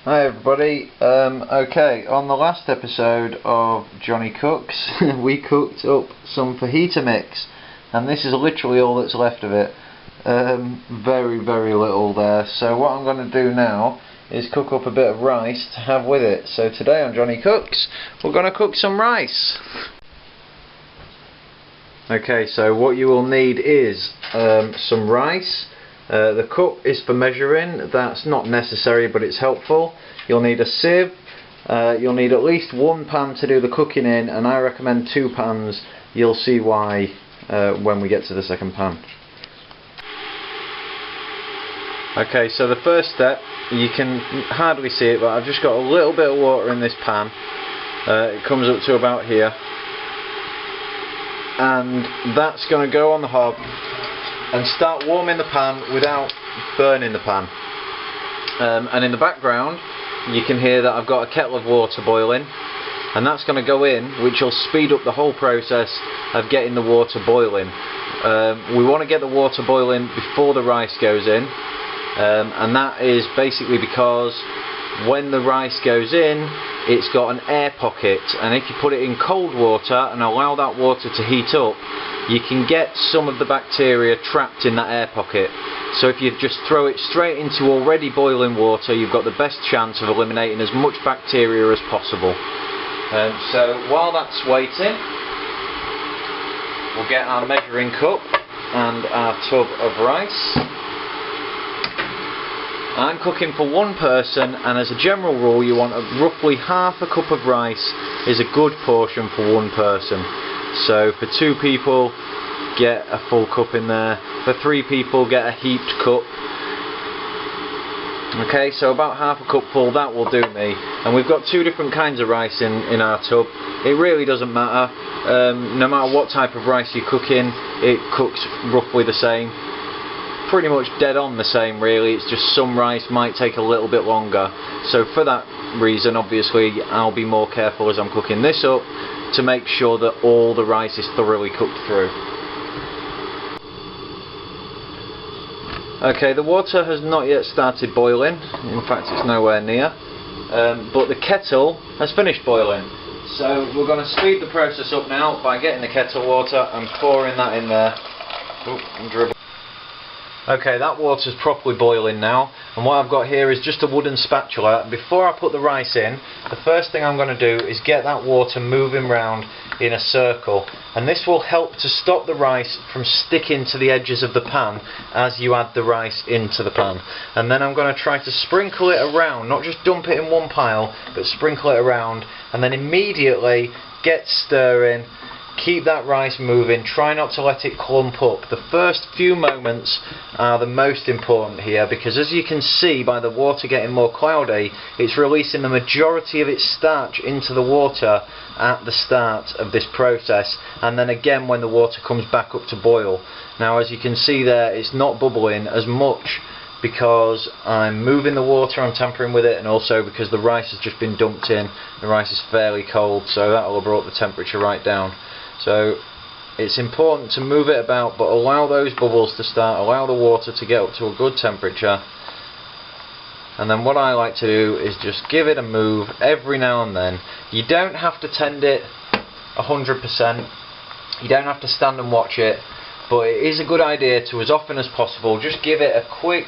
Hi everybody. Okay, on the last episode of Johnny Cooks we cooked up some fajita mix, and this is literally all that's left of it. Very little there. So what I'm going to do now is cook up a bit of rice to have with it. So today on Johnny Cooks we're going to cook some rice. Okay, so what you will need is some rice. The cup is for measuring. That's not necessary, but it's helpful. You'll need a sieve. You'll need at least one pan to do the cooking in, and I recommend 2 pans. You'll see why when we get to the second pan. Okay, so the first step, you can hardly see it, but I've just got a little bit of water in this pan. It comes up to about here, and that's going to go on the hob and start warming the pan without burning the pan. And in the background you can hear that I've got a kettle of water boiling, and that's going to go in, which will speed up the whole process of getting the water boiling. We want to get the water boiling before the rice goes in, and that is basically because when the rice goes in, it's got an air pocket, and if you put it in cold water and allow that water to heat up, you can get some of the bacteria trapped in that air pocket. So if you just throw it straight into already boiling water, you've got the best chance of eliminating as much bacteria as possible. So while that's waiting, we'll get our measuring cup and our tub of rice. I'm cooking for one person, and as a general rule you want roughly half a cup of rice is a good portion for one person. So for 2 people, get a full cup in there. For 3 people, get a heaped cup. Okay, so about half a cup full, that will do me. And we've got 2 different kinds of rice in our tub. It really doesn't matter. No matter what type of rice you're cooking, it cooks roughly the same. Pretty much dead on the same, really. It's just some rice might take a little bit longer. So for that reason, obviously, I'll be more careful as I'm cooking this up to make sure that all the rice is thoroughly cooked through. Okay, the water has not yet started boiling. In fact, it's nowhere near. But the kettle has finished boiling. So we're going to speed the process up now by getting the kettle water and pouring that in there. And dribble. Okay, that water's properly boiling now, and what I've got here is just a wooden spatula. Before I put the rice in, the first thing I'm going to do is get that water moving round in a circle, and this will help to stop the rice from sticking to the edges of the pan as you add the rice into the pan. And then I'm going to try to sprinkle it around, not just dump it in one pile, but sprinkle it around, and then immediately get stirring. Keep that rice moving, try not to let it clump up. The first few moments are the most important here, because as you can see by the water getting more cloudy, it's releasing the majority of its starch into the water at the start of this process, and then again when the water comes back up to boil. Now as you can see there, it's not bubbling as much because I'm moving the water, I'm tampering with it, and also because the rice has just been dumped in. The rice is fairly cold, so that will have brought the temperature right down. So it's important to move it about, but allow those bubbles to start, allow the water to get up to a good temperature. And then what I like to do is just give it a move every now and then. You don't have to tend it 100%, you don't have to stand and watch it, but it is a good idea to, as often as possible, just give it a quick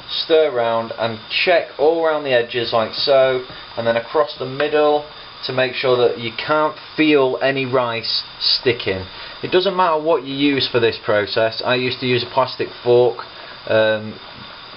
stir around and check all around the edges like so, and then across the middle, to make sure that you can't feel any rice sticking. It doesn't matter what you use for this process. I used to use a plastic fork,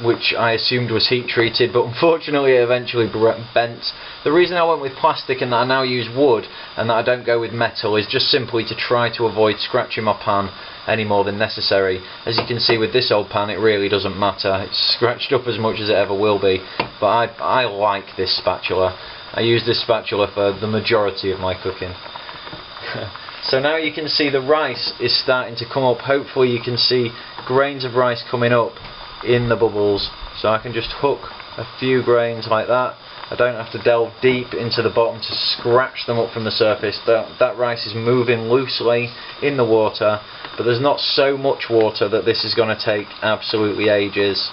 which I assumed was heat treated, but unfortunately it eventually bent. The reason I went with plastic and that I now use wood and that I don't go with metal is just simply to try to avoid scratching my pan any more than necessary. As you can see with this old pan, it really doesn't matter. It's scratched up as much as it ever will be, but I like this spatula. I use this spatula for the majority of my cooking. So now you can see the rice is starting to come up. Hopefully you can see grains of rice coming up in the bubbles. So I can just hook a few grains like that. I don't have to delve deep into the bottom to scratch them up from the surface. That rice is moving loosely in the water, but there's not so much water that this is going to take absolutely ages.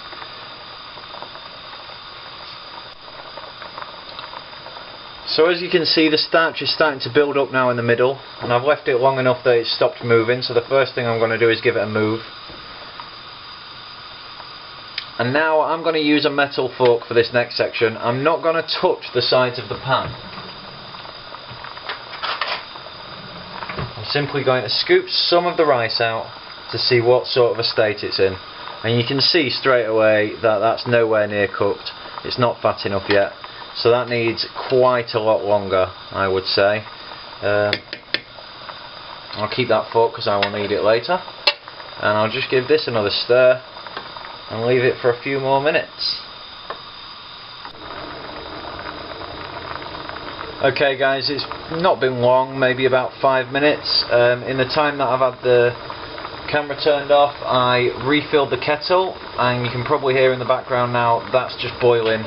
So as you can see, the starch is starting to build up now in the middle, and I've left it long enough that it's stopped moving, so the first thing I'm going to do is give it a move. And now I'm going to use a metal fork for this next section. I'm not going to touch the sides of the pan. I'm simply going to scoop some of the rice out to see what sort of a state it's in. And you can see straight away that that's nowhere near cooked. It's not fat enough yet. So that needs quite a lot longer, I would say. I'll keep that fork because I will need it later. And I'll just give this another stir and leave it for a few more minutes. Okay guys, it's not been long, maybe about 5 minutes. In the time that I've had the camera turned off, I refilled the kettle, and you can probably hear in the background now that's just boiling,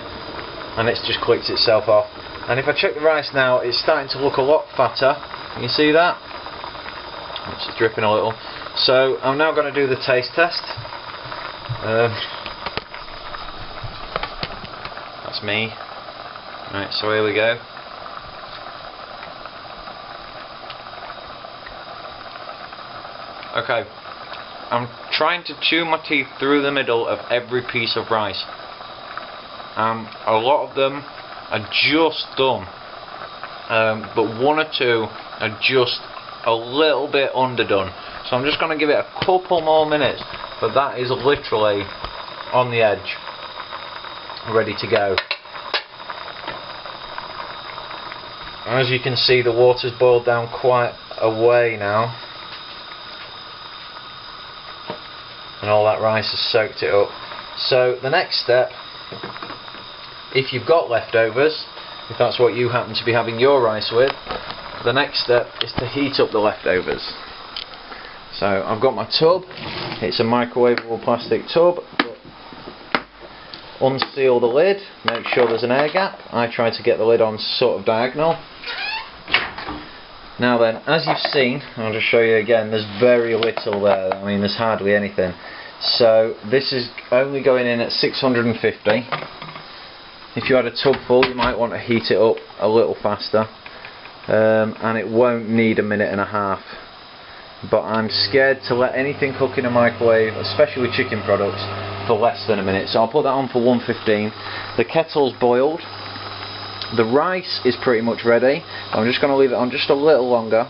and it's just clicked itself off. And if I check the rice now, it's starting to look a lot fatter. Can you see that? It's just dripping a little. So I'm now going to do the taste test. That's me. Right, so here we go. Okay, I'm trying to chew my teeth through the middle of every piece of rice. A lot of them are just done, but one or two are just a little bit underdone. So I'm just going to give it a couple more minutes, but that is literally on the edge, ready to go. As you can see, the water's boiled down quite a way now, and all that rice has soaked it up. So the next step, if you've got leftovers, if that's what you happen to be having your rice with, the next step is to heat up the leftovers. So I've got my tub, it's a microwavable plastic tub. Unseal the lid, make sure there's an air gap. I try to get the lid on sort of diagonal. Now then, as you've seen, I'll just show you again, there's very little there. I mean, there's hardly anything. So this is only going in at 650. If you had a tub full, you might want to heat it up a little faster, and it won't need a minute and a half. But I'm scared to let anything cook in a microwave, especially chicken products, for less than a minute. So I'll put that on for 115. The kettle's boiled. The rice is pretty much ready. I'm just going to leave it on just a little longer,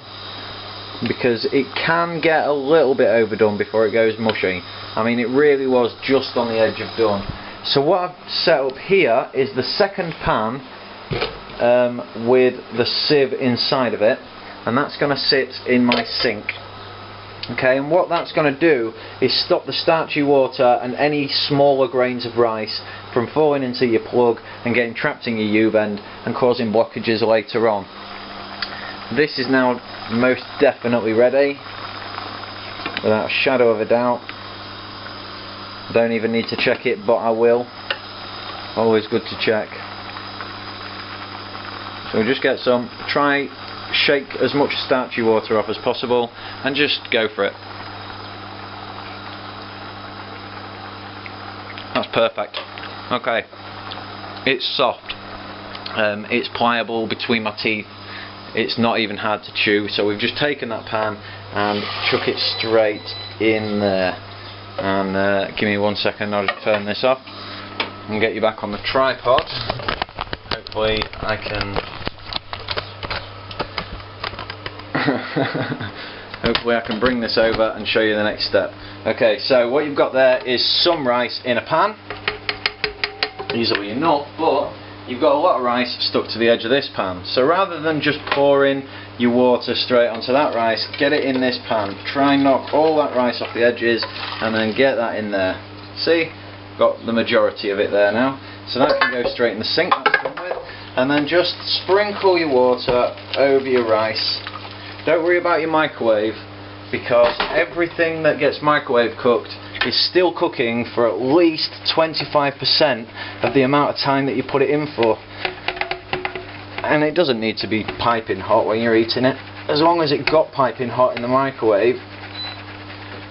because it can get a little bit overdone before it goes mushy. I mean, it really was just on the edge of done. So what I've set up here is the second pan with the sieve inside of it, and that's going to sit in my sink. Okay, and what that's going to do is stop the starchy water and any smaller grains of rice from falling into your plug and getting trapped in your U-bend and causing blockages later on. This is now most definitely ready, without a shadow of a doubt. Don't even need to check it, but I will. Always good to check. So just get some, shake as much starchy water off as possible, and just go for it. That's perfect. Okay, it's soft, it's pliable between my teeth, it's not even hard to chew. So we've just taken that pan and chuck it straight in there. And give me 1 second, I'll just turn this off and get you back on the tripod. Hopefully I can hopefully I can bring this over and show you the next step. Okay, so what you've got there is some rice in a pan, easily enough, but you've got a lot of rice stuck to the edge of this pan. So rather than just pouring your water straight onto that rice, get it in this pan. Try and knock all that rice off the edges and then get that in there. See? Got the majority of it there now. So that can go straight in the sink, that's done with. And then just sprinkle your water over your rice. Don't worry about your microwave, because everything that gets microwave cooked is still cooking for at least 25% of the amount of time that you put it in for. And it doesn't need to be piping hot when you're eating it. As long as it got piping hot in the microwave,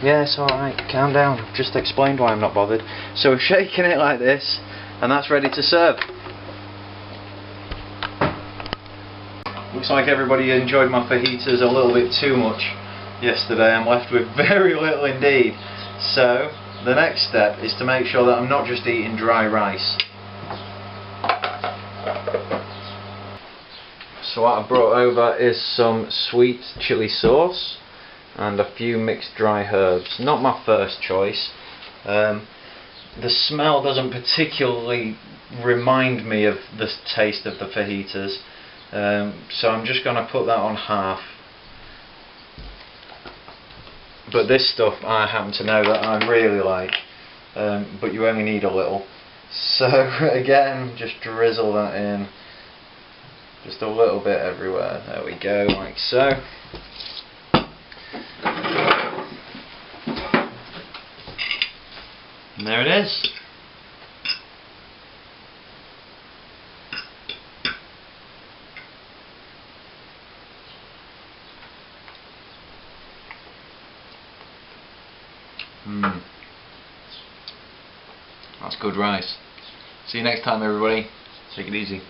yeah, it's alright, calm down. I've just explained why I'm not bothered. So we're shaking it like this, and that's ready to serve. Looks like everybody enjoyed my fajitas a little bit too much yesterday. I'm left with very little indeed. So the next step is to make sure that I'm not just eating dry rice. So what I've brought over is some sweet chili sauce and a few mixed dry herbs. Not my first choice. The smell doesn't particularly remind me of the taste of the fajitas, so I'm just going to put that on half. But this stuff I happen to know that I really like, but you only need a little. So again, just drizzle that in, just a little bit everywhere. There we go, like so. And there it is. That's good rice. See you next time, everybody. Take it easy.